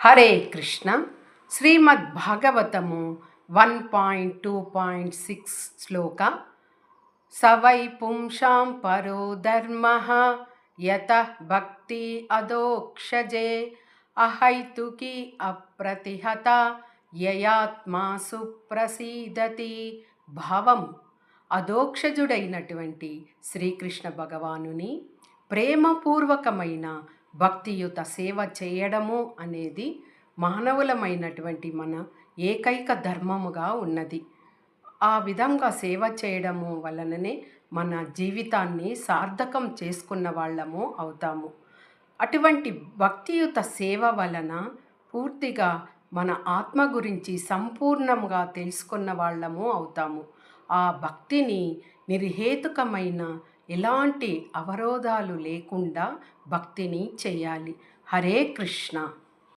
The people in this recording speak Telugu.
హరే కృష్ణ. శ్రీమద్ భాగవతము 1.2.6 శ్లోక. సవై పుంసాం పరో ధర్మః యతః భక్తి అదోక్షజే అహైతుకి అప్రతిహత యయాత్మా సుప్రసీదతి. భావం: అదోక్షజుడైనటువంటి శ్రీకృష్ణ భగవానుని ప్రేమపూర్వకమైన భక్తియుత సేవ చేయడము అనేది మానవులమైనటువంటి మన ఏకైక ధర్మముగా ఉన్నది. ఆ విధంగా సేవ చేయడము వలననే మన జీవితాన్ని సార్థకం చేసుకున్న వాళ్ళము అవుతాము. అటువంటి భక్తియుత సేవ వలన పూర్తిగా మన ఆత్మ గురించి సంపూర్ణంగా తెలుసుకున్న వాళ్ళము అవుతాము. ఆ భక్తిని నిర్హేతుకమైన ఎలాంటి అవరోధాలు లేకుండా భక్తిని చేయాలి. హరే కృష్ణ.